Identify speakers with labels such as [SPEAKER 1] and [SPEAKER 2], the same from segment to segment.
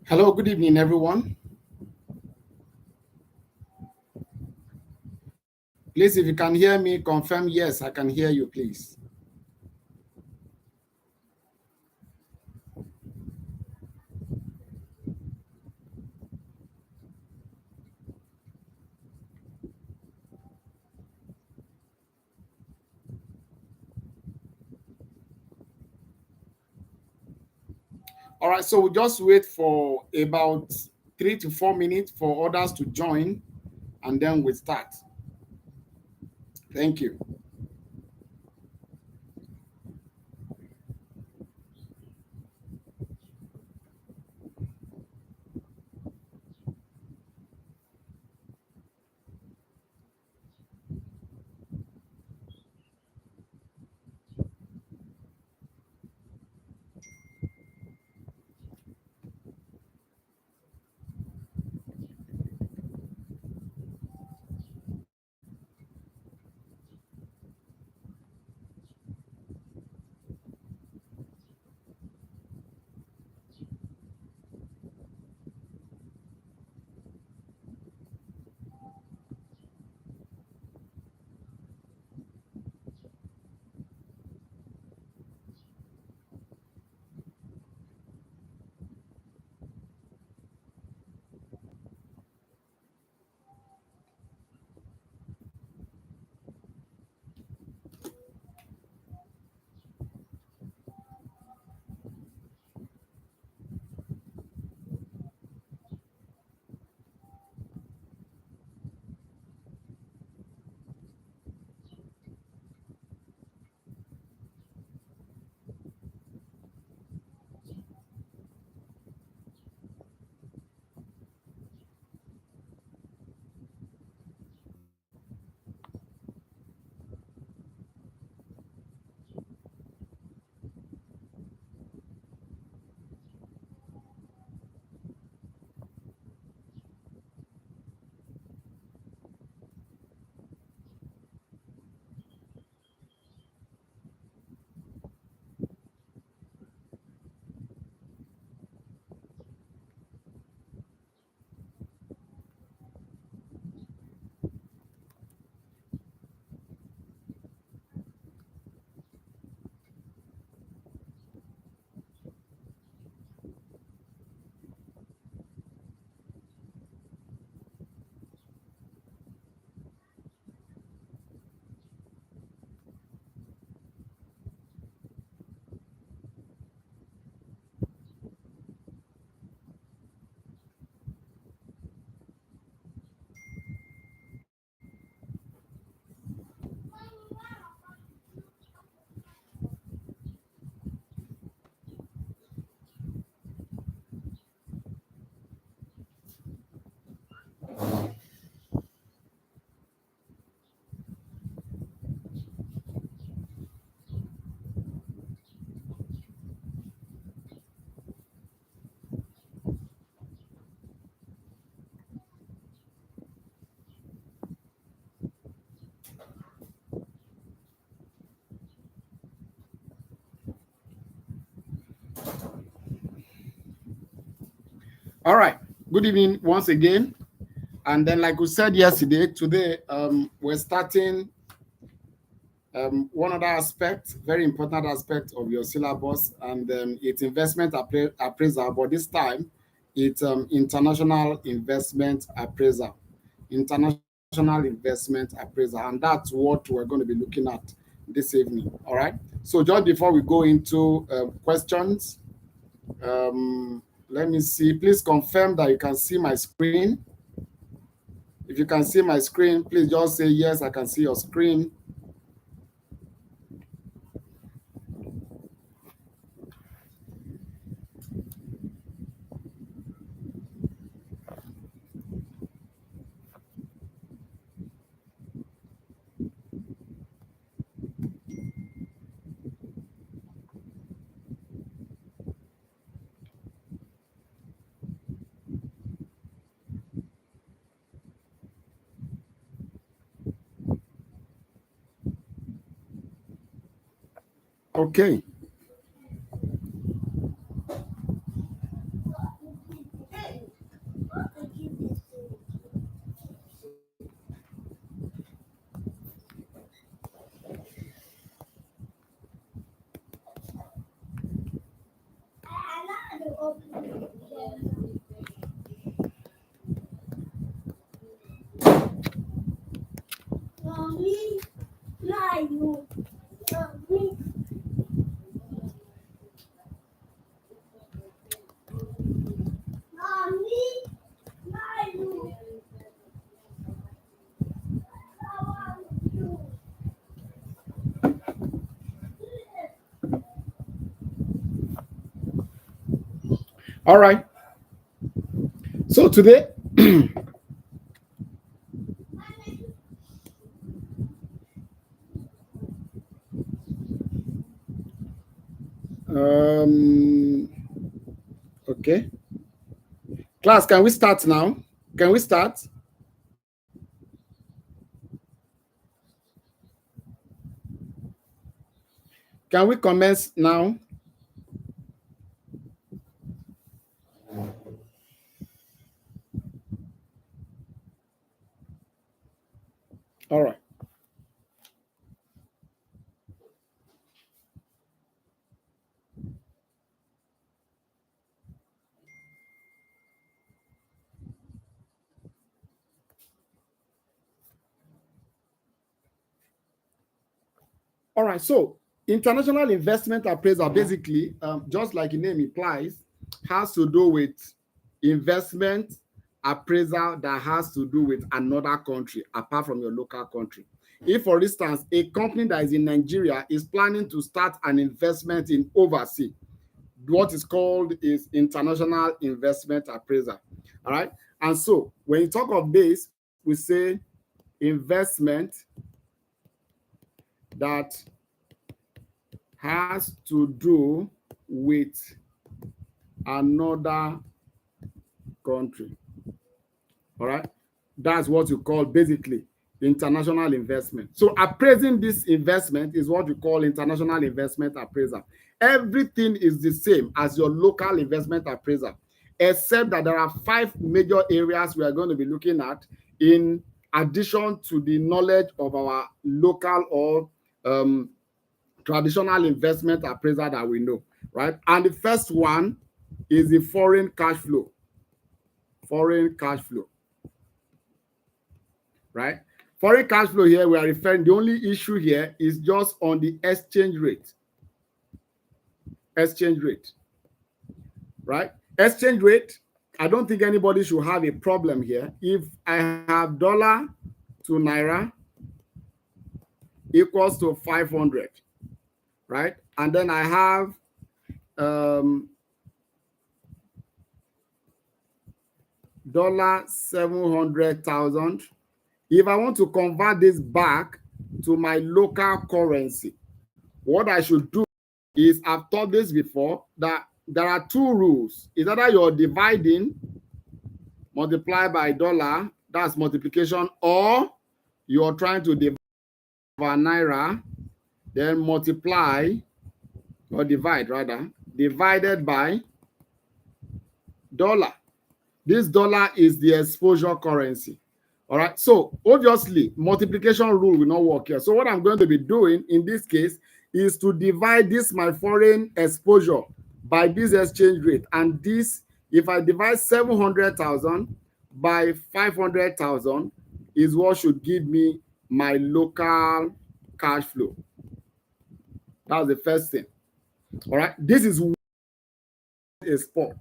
[SPEAKER 1] Hello, good evening, everyone. Please, if you can hear me, confirm yes, I can hear you, please. All right, so we'll just wait for about 3 to 4 minutes for others to join, and then we'll start. Thank you. All right, good evening once again. And then, like we said yesterday, today we're starting one other aspect, very important aspect of your syllabus, and it's appraisal, but this time it's international investment appraisal. International investment appraisal, and that's what we're going to be looking at this evening. All right. So just before we go into questions, let me see. Please confirm that you can see my screen. If you can see my screen, please just say yes, I can see your screen. Okay. All right. So today, um, okay. Class, can we start now? Can we start? Can we commence now? All right. All right. So international investment appraisal basically, just like the name implies, has to do with investment appraisal that has to do with another country apart from your local country. If, for instance, a company that is in Nigeria is planning to start an investment in overseas, what is called is international investment appraisal. All right. And so when you talk of this, we say investment that has to do with another country. All right. That's what you call basically international investment. So appraising this investment is what you call international investment appraisal. Everything is the same as your local investment appraisal, except that there are 5 major areas we are going to be looking at in addition to the knowledge of our local or traditional investment appraiser that we know, right? And the first one is the foreign cash flow. Foreign cash flow, right? Foreign cash flow here, we are referring, the only issue here is just on the exchange rate. Exchange rate, right? Exchange rate, I don't think anybody should have a problem here. If I have dollar to naira equals to 500, right? And then I have $700,000. If I want to convert this back to my local currency, what I should do is, I've taught this before, that there are 2 rules. It's either you're dividing, multiply by dollar, that's multiplication, or you're trying to divide by naira, then multiply, or divide rather, divided by dollar. This dollar is the exposure currency. All right. So obviously, multiplication rule will not work here. So what I'm going to be doing in this case is to divide this, my foreign exposure, by this exchange rate. And this, if I divide 700,000 by 500,000, is what should give me my local cash flow. That's the first thing. All right. This is a spot.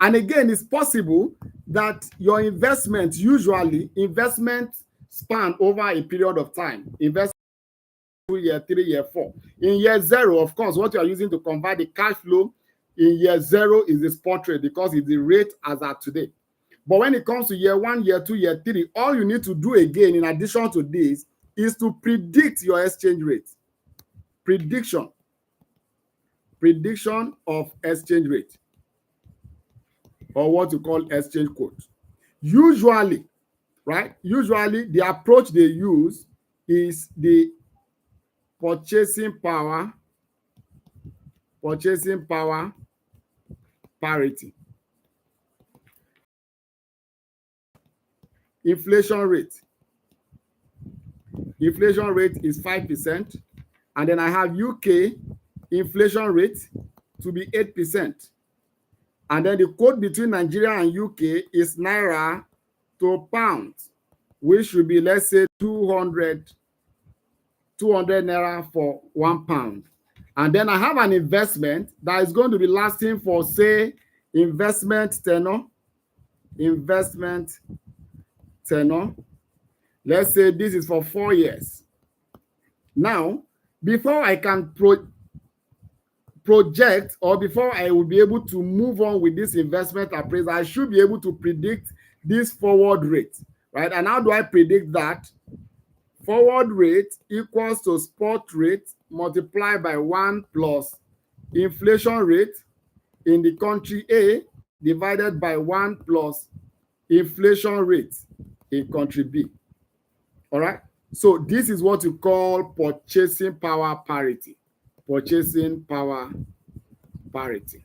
[SPEAKER 1] And again, it's possible that your investment, usually investment span over a period of time, investment 2 year, 3 year, 4. In year 0, of course, what you are using to convert the cash flow in year 0 is the spot rate, because it's the rate as at today. But when it comes to year 1, year 2, year 3, all you need to do again, in addition to this, is to predict your exchange rate. Prediction of exchange rate, or what you call exchange quote. Usually, right? Usually, the approach they use is the purchasing power parity. Inflation rate is 5%, and then I have UK inflation rate to be 8%. And then the quote between Nigeria and UK is naira to pounds, which should be, let's say, 200 naira for 1 pound. And then I have an investment that is going to be lasting for, say, investment tenor. Let's say this is for 4 years. Now, before I can project, or before I will be able to move on with this investment appraisal, I should be able to predict this forward rate, right? And how do I predict that? Forward rate equals to spot rate multiplied by 1 plus inflation rate in the country A divided by 1 plus inflation rate in country B. All right. So this is what you call purchasing power parity. Purchasing power parity.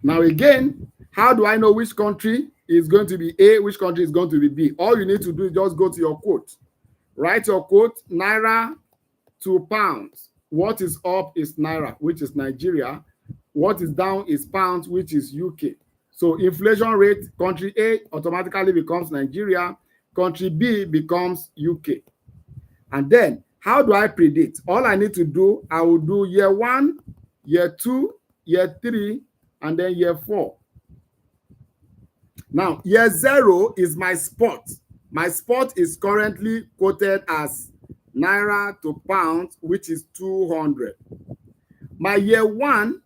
[SPEAKER 1] Now again, how do I know which country is going to be A, which country is going to be B? All you need to do is just go to your quote. Write your quote, Naira to pounds. What is up is Naira, which is Nigeria. What is down is pounds, which is UK. So inflation rate, country A automatically becomes Nigeria. Country B becomes UK. And then, how do I predict? All I need to do, I will do year 1, year 2, year 3, and then year 4. Now, year 0 is my spot. My spot is currently quoted as Naira to pounds, which is 200. My year 1,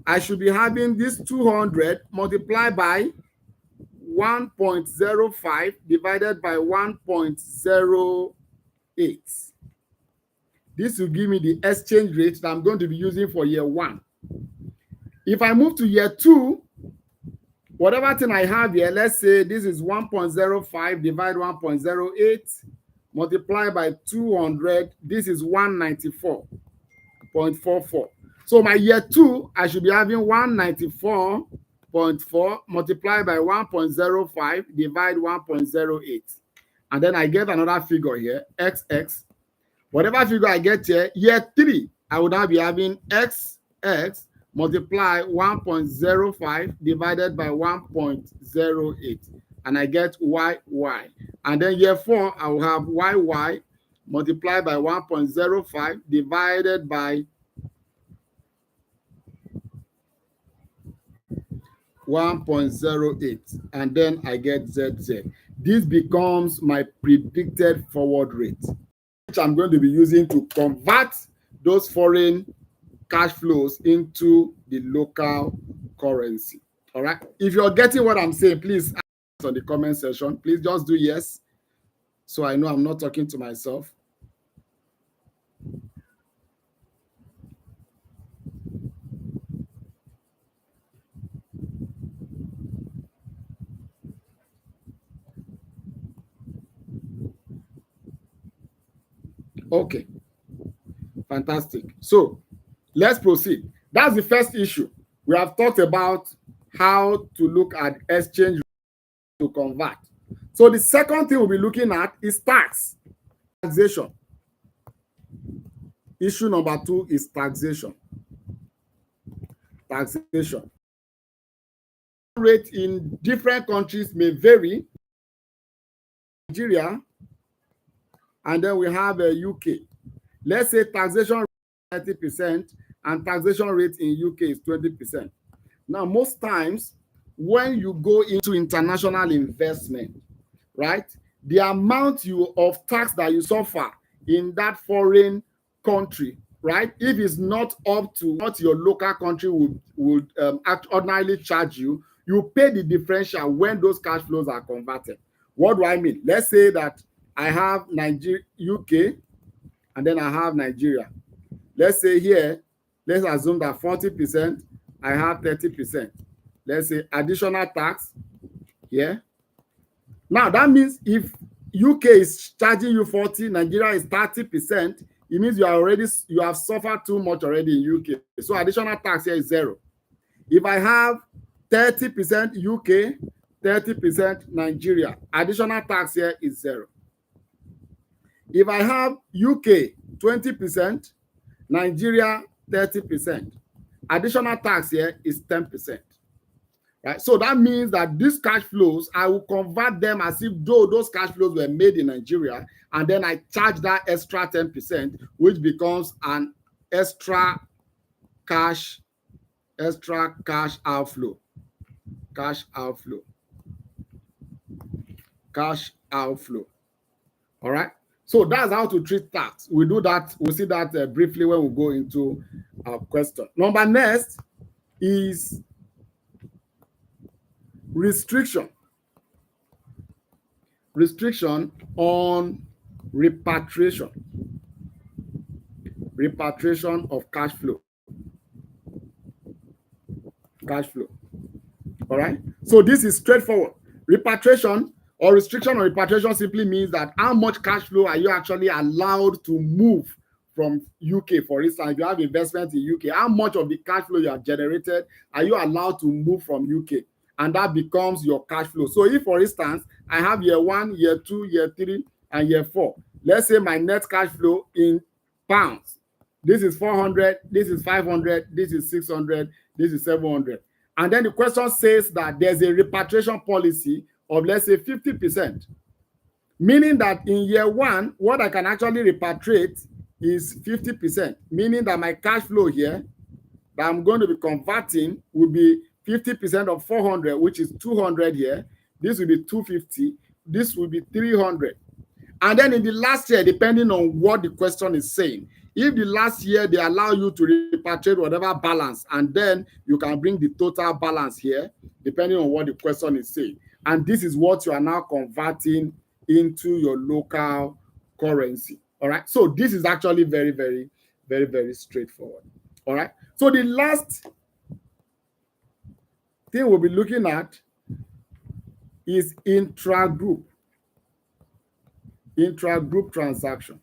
[SPEAKER 1] I should be having this 200 multiplied by 1.05 divided by 1.08. This will give me the exchange rate that I'm going to be using for year 1. If I move to year 2, whatever thing I have here, let's say this is 1.05 divided 1.08 multiplied by 200. This is 194.44. So my year 2, I should be having 194.4 multiplied by 1.05 divide 1.08. And then I get another figure here, XX. Whatever figure I get here, year 3, I would now be having XX multiply 1.05 divided by 1.08. And I get YY. And then year 4, I will have YY multiplied by 1.05 divided by 1.08, and then I get ZZ. This becomes my predicted forward rate, which I'm going to be using to convert those foreign cash flows into the local currency. All right. If you're getting what I'm saying, please ask on the comment section. Please just do yes, so I know I'm not talking to myself. Okay, fantastic. So let's proceed. That's the first issue. We have talked about how to look at exchange to convert. So the second thing we'll be looking at is taxation. Issue number 2 is taxation. Taxation rate in different countries may vary. Nigeria, and then we have a UK. Let's say taxation rate is 30% and taxation rate in UK is 20%. Now, most times when you go into international investment, right, the amount of tax that you suffer in that foreign country, right, if it's not up to what your local country would ordinarily charge you, you pay the differential when those cash flows are converted. What do I mean? Let's say that I have Nigeria, UK, and then I have Nigeria. Let's say here, let's assume that 40%, I have 30%. Let's say additional tax here. Now that means if UK is charging you 40, Nigeria is 30%, it means you have suffered too much already in UK. So additional tax here is 0. If I have 30% UK, 30% Nigeria, additional tax here is 0. If I have UK 20%, Nigeria 30%, additional tax here is 10%. Right? So that means that these cash flows, I will convert them as if though those cash flows were made in Nigeria, and then I charge that extra 10%, which becomes an extra cash outflow. Cash outflow. All right. So that's how to treat tax. We do that. We'll see that briefly when we go into question. Number next is restriction. Restriction on repatriation. Repatriation of cash flow. Cash flow. All right. So this is straightforward. Repatriation or restriction on repatriation simply means that how much cash flow are you actually allowed to move from UK, for instance. If you have investment in UK, how much of the cash flow you have generated are you allowed to move from UK? And that becomes your cash flow. So if, for instance, I have year 1, year 2, year 3, and year 4, let's say my net cash flow in pounds, this is 400, this is 500, this is 600, this is 700. And then the question says that there's a repatriation policy of, let's say, 50%, meaning that in year 1, what I can actually repatriate is 50%, meaning that my cash flow here that I'm going to be converting will be 50% of 400, which is 200 here. This will be 250. This will be 300. And then in the last year, depending on what the question is saying, if the last year they allow you to repatriate whatever balance, and then you can bring the total balance here, depending on what the question is saying. And this is what you are now converting into your local currency. All right. So this is actually very, very, very, very straightforward. All right. So the last thing we'll be looking at is intra-group transaction.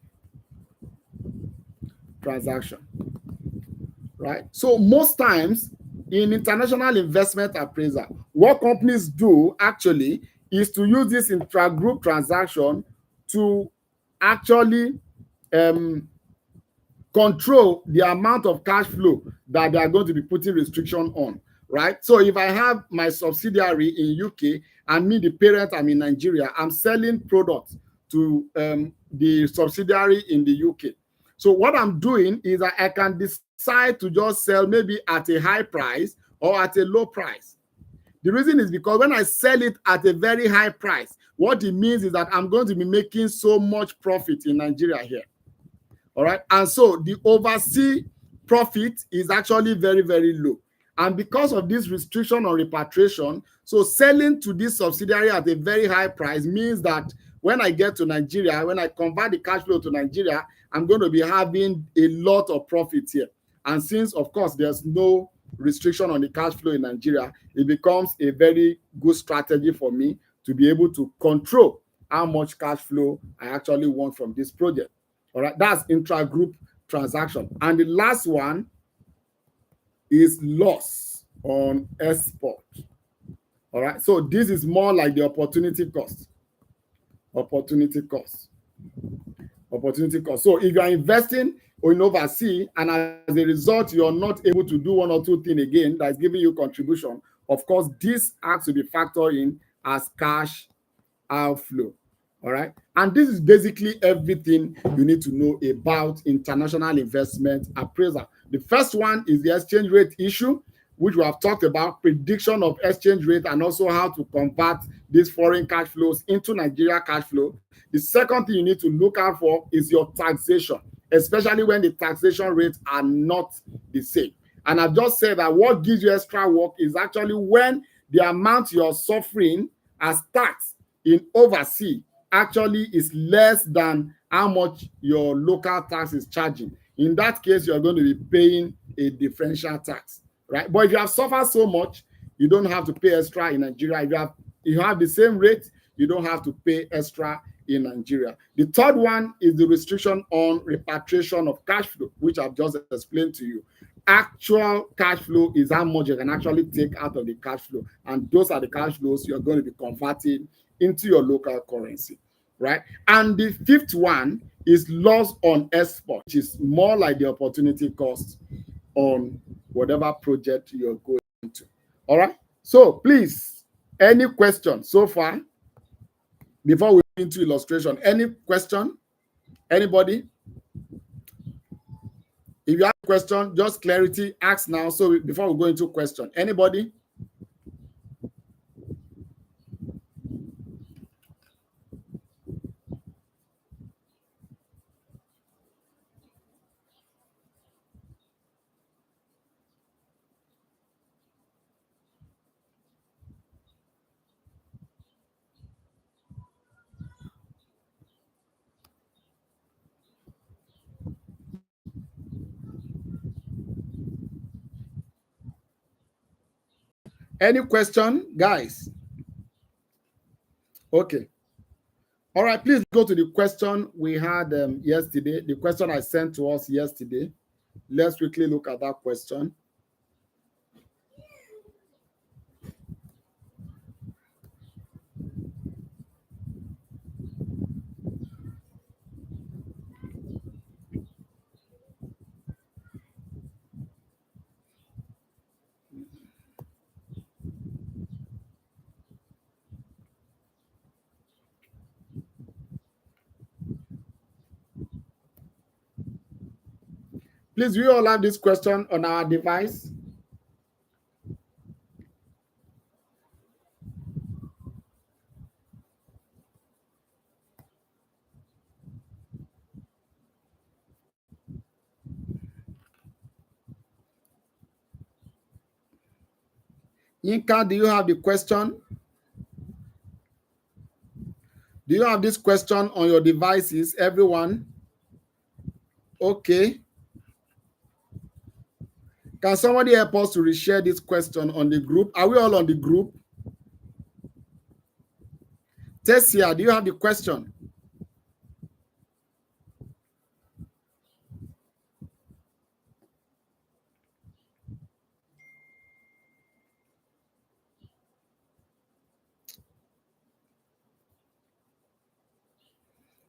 [SPEAKER 1] Right? So most times in international investment appraisal, what companies do actually is to use this intra-group transaction to actually control the amount of cash flow that they are going to be putting restriction on, right? So if I have my subsidiary in UK and me, the parent, I'm in Nigeria, I'm selling products to the subsidiary in the UK. So what I'm doing is that I can decide to just sell maybe at a high price or at a low price. The reason is because when I sell it at a very high price, what it means is that I'm going to be making so much profit in Nigeria here. All right. And so the overseas profit is actually very, very low. And because of this restriction on repatriation, so selling to this subsidiary at a very high price means that when I get to Nigeria, when I convert the cash flow to Nigeria, I'm going to be having a lot of profit here. And since, of course, there's no restriction on the cash flow in Nigeria, it becomes a very good strategy for me to be able to control how much cash flow I actually want from this project. All right, that's intra-group transaction. And the last one is loss on export. All right, so this is more like the opportunity cost. Opportunity cost. So if you are investing in overseas and as a result you're not able to do one or two things again that's giving you contribution, of course, this has to be factored in as cash outflow. All right. And this is basically everything you need to know about international investment appraisal. The first one is the exchange rate issue, which we have talked about, prediction of exchange rate, and also how to convert these foreign cash flows into Nigeria cash flow. The second thing you need to look out for is your taxation, especially when the taxation rates are not the same. And I've just said that what gives you extra work is actually when the amount you're suffering as tax in overseas actually is less than how much your local tax is charging. In that case, you're going to be paying a differential tax, right? But if you have suffered so much, you don't have to pay extra in Nigeria. If you have the same rate, you don't have to pay extra in Nigeria. The third one is the restriction on repatriation of cash flow, which I've just explained to you. Actual cash flow is how much you can actually take out of the cash flow. And those are the cash flows you're going to be converting into your local currency, right? And the fifth one is loss on export, which is more like the opportunity cost on whatever project you're going to. All right. So please, any question so far before we go into illustration? Any question? Anybody? If you have a question, just clarity, ask now. So before we go into question, anybody? Any question, guys? Okay. All right, please go to the question we had yesterday, the question I sent to us yesterday. Let's quickly look at that question. Please, we all have this question on our device. Inka, do you have the question? Do you have this question on your devices, everyone? Okay. Can somebody help us to reshare this question on the group? Are we all on the group? Tessia, do you have the question?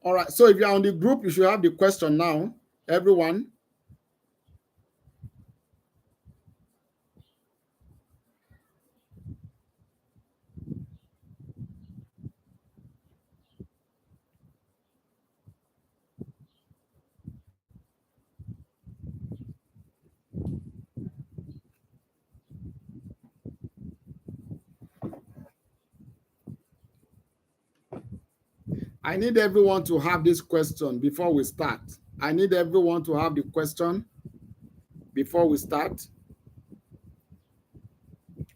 [SPEAKER 1] All right, so if you're on the group, you should have the question now, everyone. I need everyone to have this question before we start. I need everyone to have the question before we start.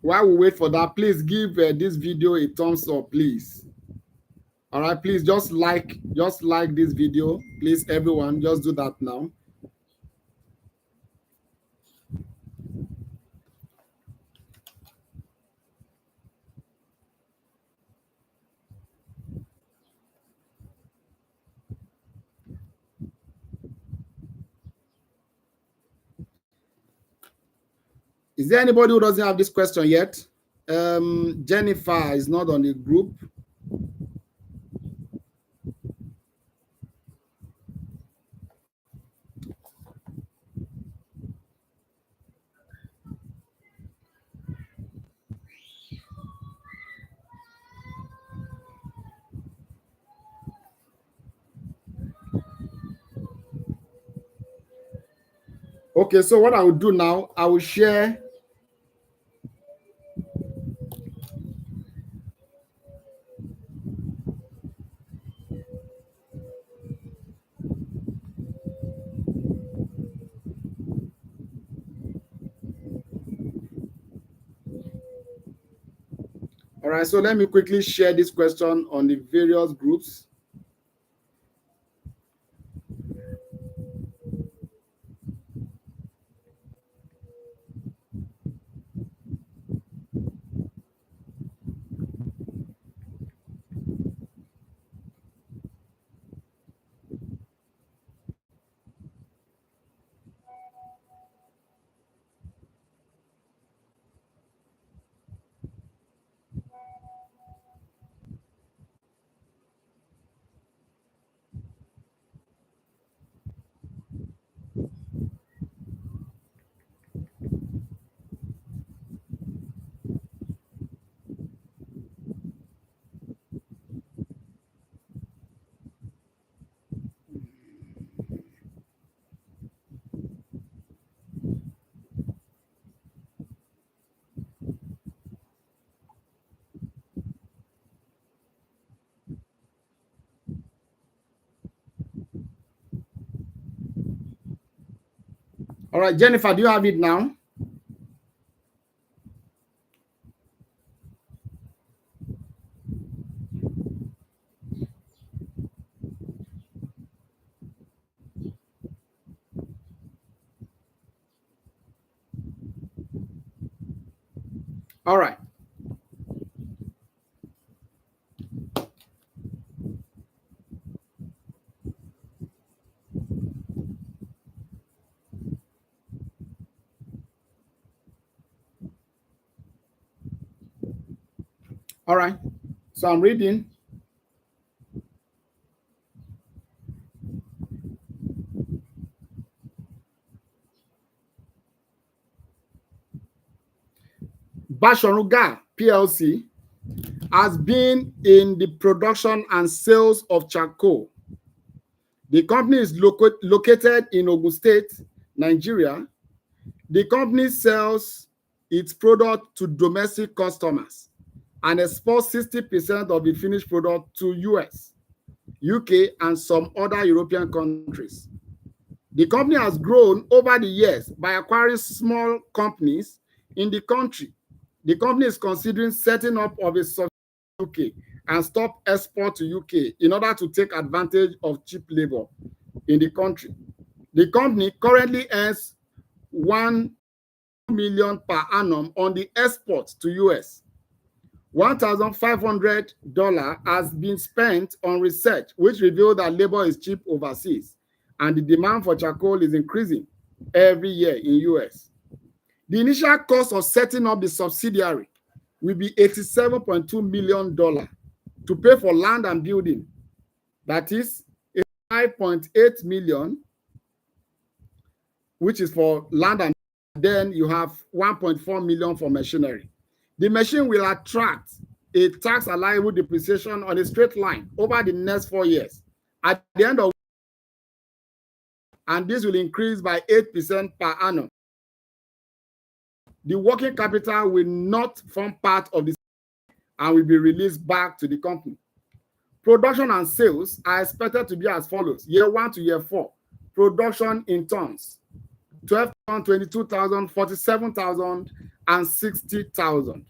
[SPEAKER 1] While we wait for that, please give this video a thumbs up, please. All right, please just like this video. Please, everyone, just do that now. Is there anybody who doesn't have this question yet? Jennifer is not on the group. Okay, so what I will do now, I will share. All right, so let me quickly share this question on the various groups. All right, Jennifer, do you have it now? All right. All right. So I'm reading. Bashoruga PLC has been in the production and sales of charcoal. The company is located in Ogun State, Nigeria. The company sells its product to domestic customers and exports 60% of the finished product to US, UK, and some other European countries. The company has grown over the years by acquiring small companies in the country. The company is considering setting up of a subsidiary in UK and stop export to UK in order to take advantage of cheap labor in the country. The company currently earns 1 million per annum on the export to US. $1,500 has been spent on research, which revealed that labor is cheap overseas, and the demand for charcoal is increasing every year in US. The initial cost of setting up the subsidiary will be $87.2 million to pay for land and building. That is 5.8 million, which is for land, and then you have 1.4 million for machinery. The machine will attract a tax allowable depreciation on a straight line over the next 4 years. At the end of, and this will increase by 8% per annum. The working capital will not form part of this and will be released back to the company. Production and sales are expected to be as follows: year 1 to year 4. Production in tons: 12,000, 22,000, 47,000, and 60,000.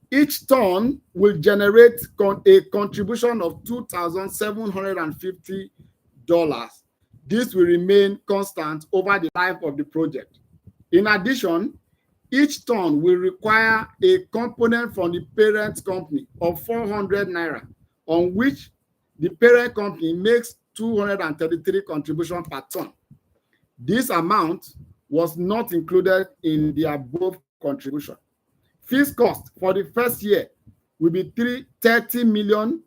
[SPEAKER 1] Each ton will generate a contribution of $2,750. This will remain constant over the life of the project. In addition, each ton will require a component from the parent company of 400 naira, on which the parent company makes 233 contributions per ton. This amount was not included in the above contribution. Fixed cost for the first year will be $30 million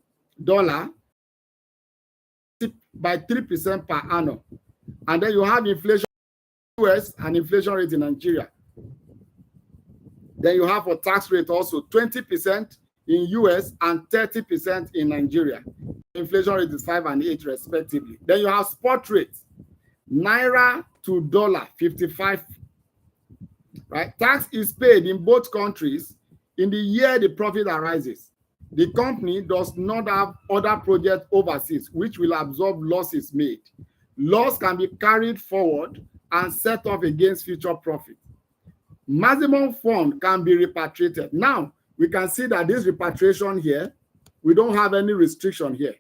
[SPEAKER 1] by 3% per annum. And then you have inflation in the US and inflation rate in Nigeria. Then you have a tax rate also, 20% in US and 30% in Nigeria. Inflation rate is 5 and 8 respectively. Then you have spot rates, Naira to dollar, 55. Right? Tax is paid in both countries in the year the profit arises. The company does not have other projects overseas which will absorb losses made. Loss can be carried forward and set off against future profit. Maximum fund can be repatriated. Now, we can see that this repatriation here, we don't have any restriction here.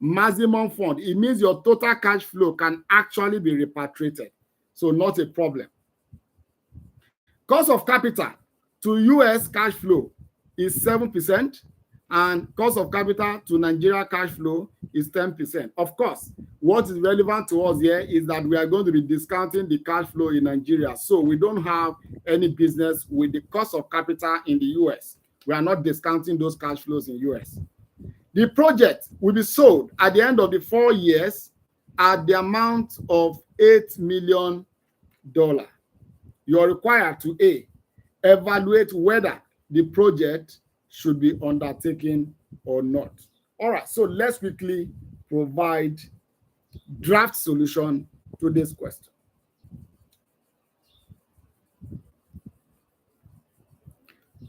[SPEAKER 1] Maximum fund, it means your total cash flow can actually be repatriated. So not a problem. Cost of capital to US cash flow is 7%, and cost of capital to Nigeria cash flow is 10%. Of course, what is relevant to us here is that we are going to be discounting the cash flow in Nigeria. So we don't have any business with the cost of capital in the US. We are not discounting those cash flows in US. The project will be sold at the end of the 4 years at the amount of $8 million. You are required to evaluate whether the project should be undertaken or not. All right, so let's quickly provide draft solution to this question.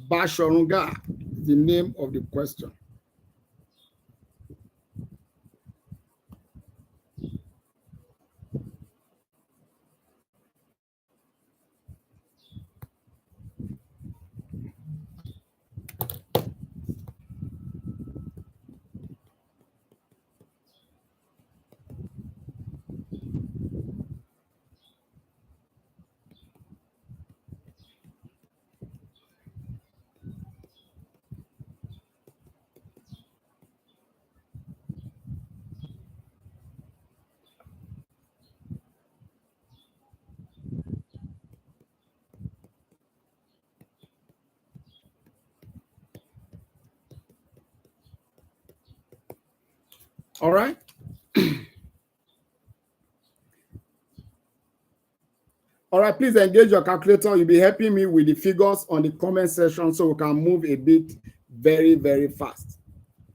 [SPEAKER 1] Bashorunga is the name of the question. All right. All right, please engage your calculator. You'll be helping me with the figures on the comment section so we can move a bit very, very fast.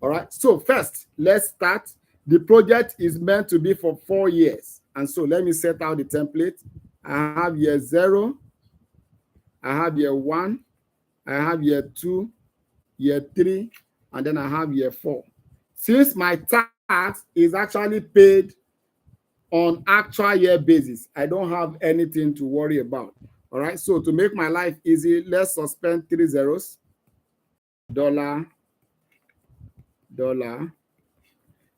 [SPEAKER 1] All right, so first, let's start. The project is meant to be for 4 years. And so let me set out the template. I have year 0, I have year 1, I have year 2, year 3, and then I have year 4. Since my tax is actually paid on actual year basis, I don't have anything to worry about. All right, so to make my life easy, let's suspend 3 zeros. Dollar.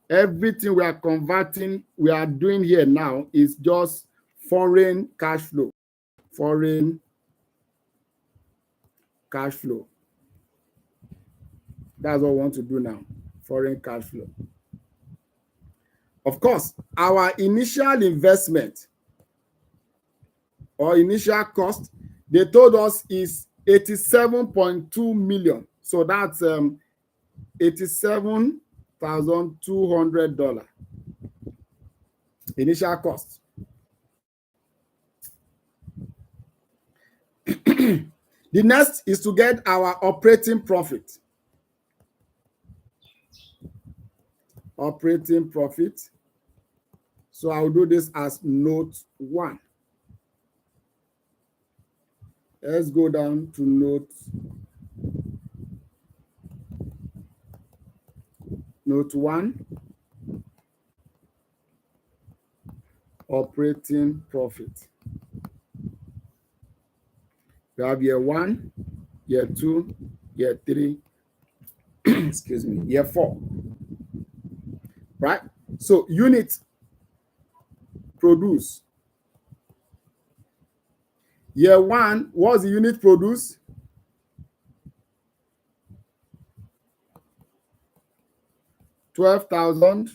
[SPEAKER 1] Everything we are converting, we are doing here now is just foreign cash flow. Foreign cash flow. That's what we want to do now. Foreign cash flow. Of course, our initial investment or initial cost, they told us is $87.2 million. So that's $87,200 initial cost. The next is to get our operating profit. Operating profit. So I'll do this as note 1. Let's go down to note 1. Operating profit. We have year 1, year 2, year 3, excuse me, year 4. Right? So unit produce. Year 1, what's the unit produce? $12,000,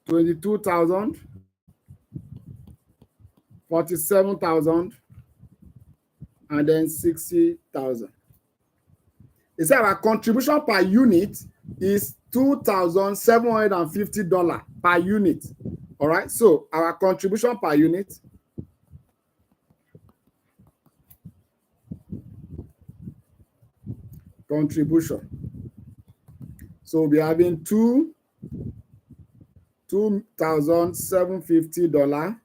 [SPEAKER 1] $22,000, $47,000, and then $60,000. It said our contribution per unit is $2,750 per unit. All right, so our contribution per unit contribution. So we'll be having $2,750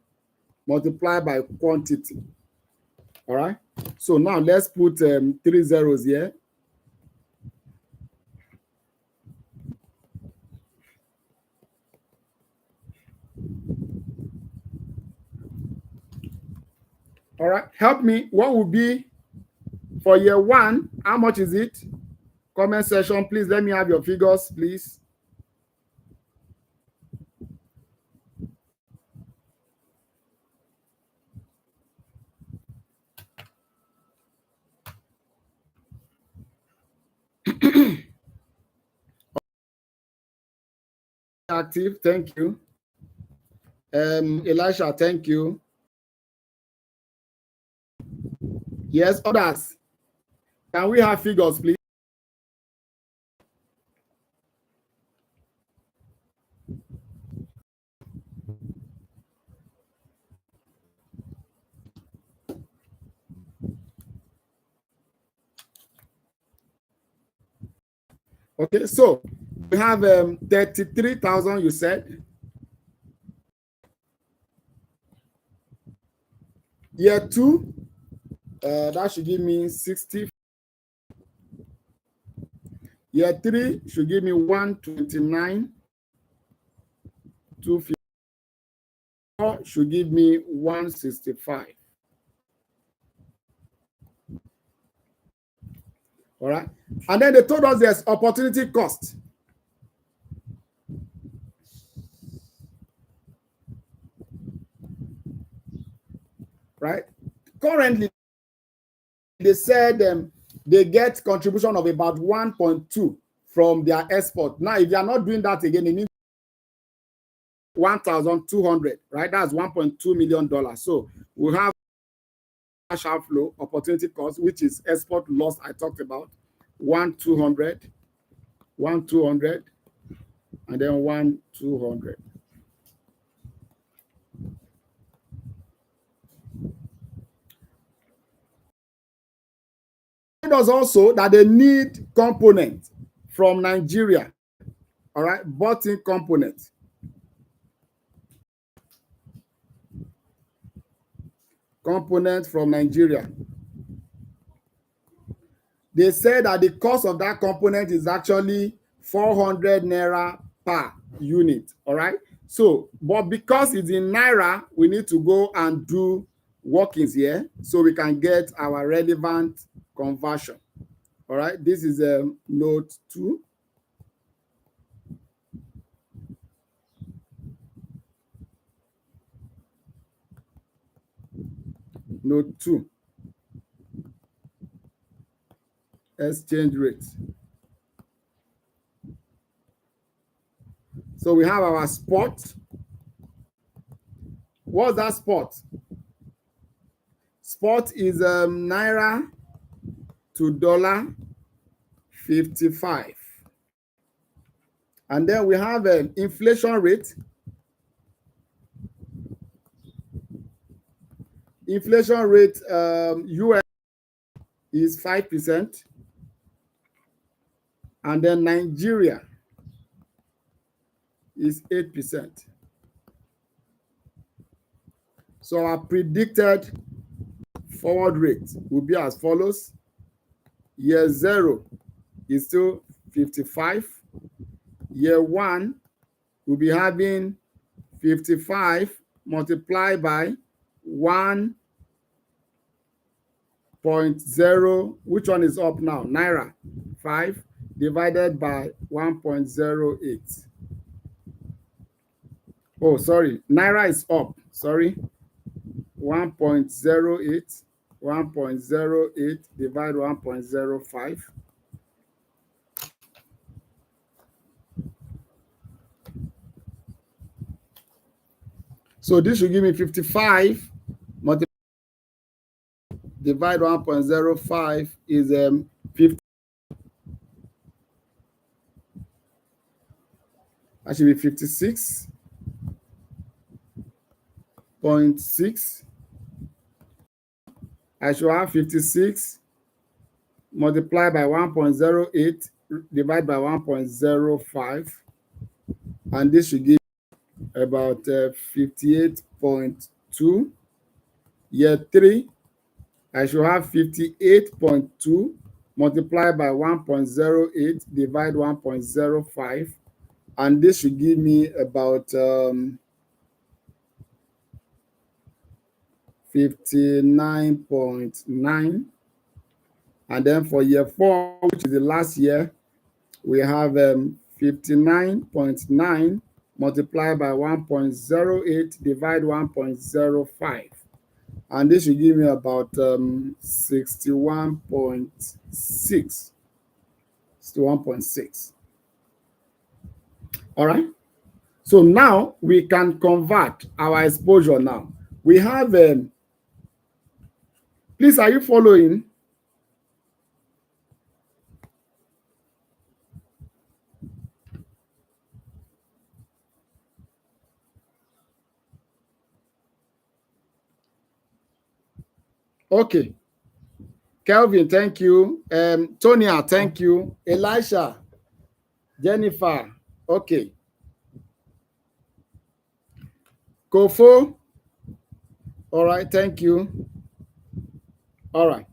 [SPEAKER 1] multiplied by quantity. All right. So now let's put 3 zeros here. All right. Help me. What would be for year 1? How much is it? Comment section, please. Let me have your figures, please. Active, thank you. Elisha, thank you. Yes, others. Can we have figures, please? Okay, so we have 33,000, you said. Year 2, that should give me 60. Year 3 should give me 129. 254 should give me 165. All right. And then they told us there's opportunity cost. Right. Currently, they said they get contribution of about 1.2 from their export. Now, if they are not doing that again, they need 1,200, right? That's $1.2 million. So we have cash outflow, opportunity cost, which is export loss I talked about, 1,200, and then 1,200. It does also that they need component from Nigeria. All right, bought in component. Component from Nigeria. They say that the cost of that component is actually 400 naira per unit. All right. So, but because it's in naira, we need to go and do workings here so we can get our relevant conversion. All right. This is note 2. Note 2. Exchange rate. So we have our spot. What's that spot? Spot is naira to dollar 55. And then we have an inflation rate. Inflation rate US is 5%. And then Nigeria is 8%. So our predicted forward rate will be as follows. Year 0 is still 55. Year 1 will be having 55 multiplied by 1.0. Which one is up now? Naira. 5 divided by 1.08. Oh, sorry. Naira is up. Sorry. 1.08. 1.08 divided 1.05. So this should give me 55 divide 1.05 is 50. That should be 56.6. I should have 56 multiplied by 1.08 divided by 1.05, and this should give about 58.2. Year 3, I should have 58.2 multiplied by 1.08 divided 1.05, and this should give me about 59.9. And then for year 4, which is the last year, we have 59.9 multiplied by 1.08 divide 1.05. And this should give me about 61.6. 61.6. All right. So now we can convert our exposure now. We have, please, are you following? Okay. Kelvin, thank you. Tonya, thank you. Elisha, Jennifer, okay. Kofo, all right, thank you. All right.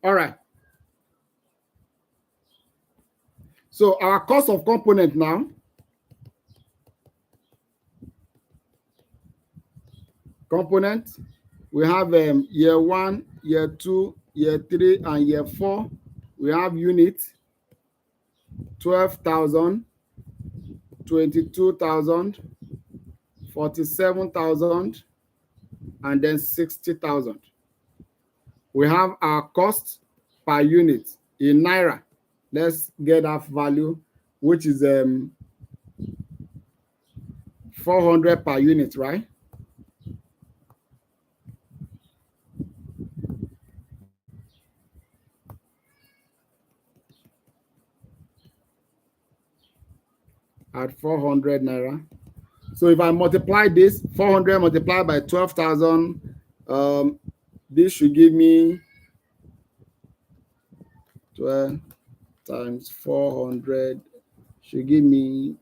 [SPEAKER 1] All right. So our cost of component now. Component, we have year 1, year 2, year 3, and year 4. We have unit 12,000, 22,000, 47,000, and then 60,000. We have our cost per unit in naira. Let's get that value. which is 400 per unit, right? At 400 naira. So if I multiply this 400 multiplied by 12,000, this should give me 12 times 400 should give me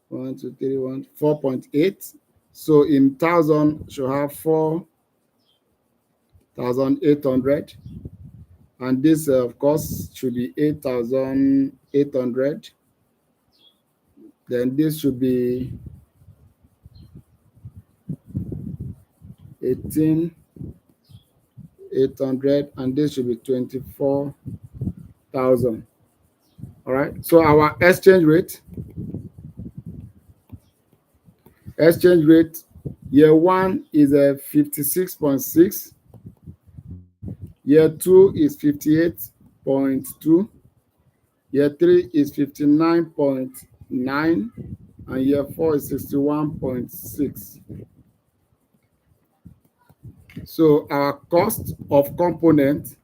[SPEAKER 1] 1, 2, 3, 1, 4.8. So in thousand should have 4,800, and this of course should be 8,800. Then this should be 18,800, and this should be 24,000. All right. So our exchange rate year one is a 56.6, year two is 58.2, year three is 59.9, and year four is 61.6. So our cost of component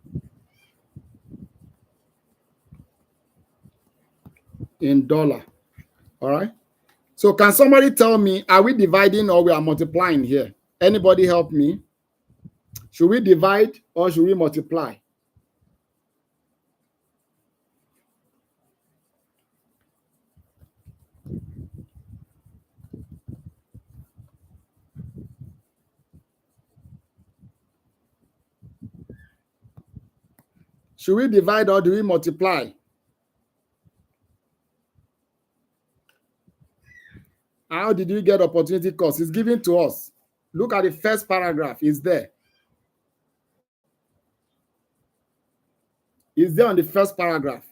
[SPEAKER 1] in dollar. All right. So can somebody tell me, are we dividing or we are multiplying here? Anybody help me? Should we divide or should we multiply? Should we divide or do we multiply? How did you get opportunity cost? It's given to us. Look at the first paragraph. It's there. It's there on the first paragraph.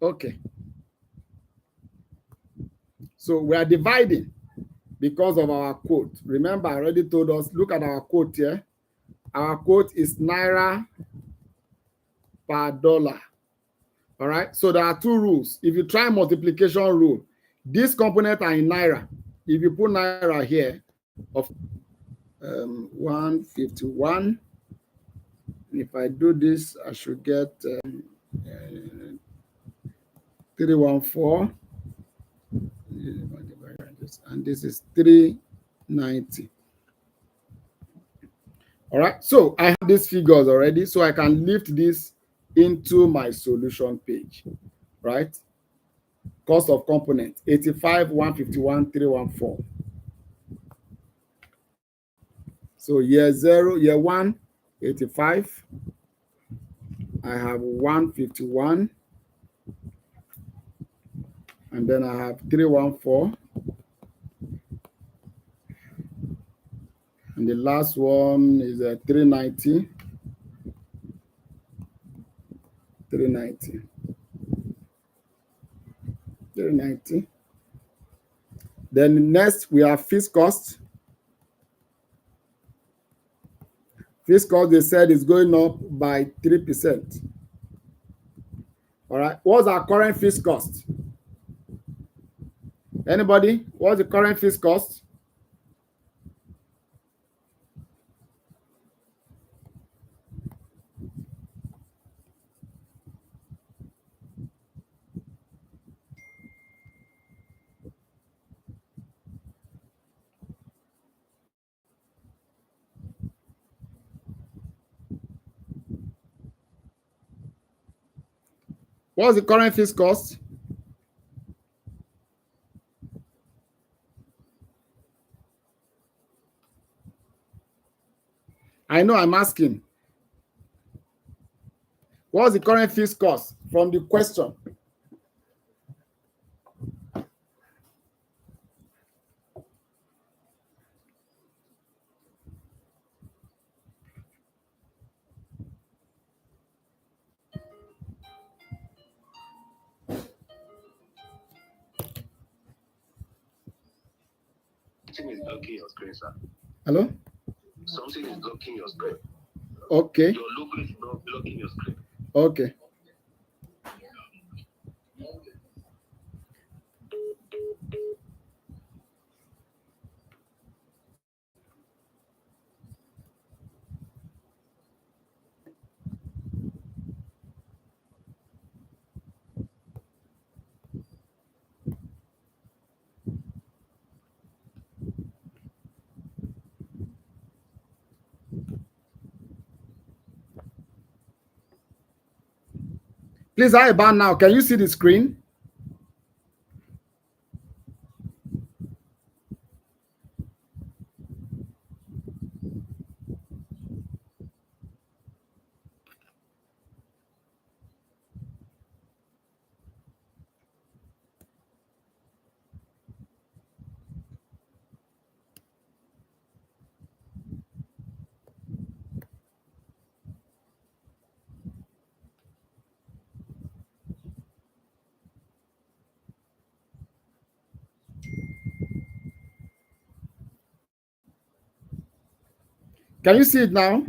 [SPEAKER 1] Okay. So we are dividing because of our quote. Remember, I already told us, look at our quote here. Our quote is Naira per dollar. All right. So there are two rules. If you try multiplication rule, these components are in Naira. If you put Naira here, of 151. If I do this, I should get 314. And this is 390. All right. So I have these figures already, so I can lift this into my solution page, right? Cost of component 85, 151, 314. So year zero, year one, 85. I have 151. And then I have 314. And the last one is 390. 390. 390. Then next we have fixed cost. Fixed cost, they said, is going up by 3%. All right. What's our current fixed cost? Anybody? What's the current fixed cost? What's the current fixed cost? I know I'm asking. What's the current fixed cost from the question?
[SPEAKER 2] Something is blocking your screen, sir.
[SPEAKER 1] Hello?
[SPEAKER 2] Something is blocking your screen.
[SPEAKER 1] Okay.
[SPEAKER 2] Your logo is blocking your screen.
[SPEAKER 1] Okay. Please, how about now? Can you see the screen? Can you see it now?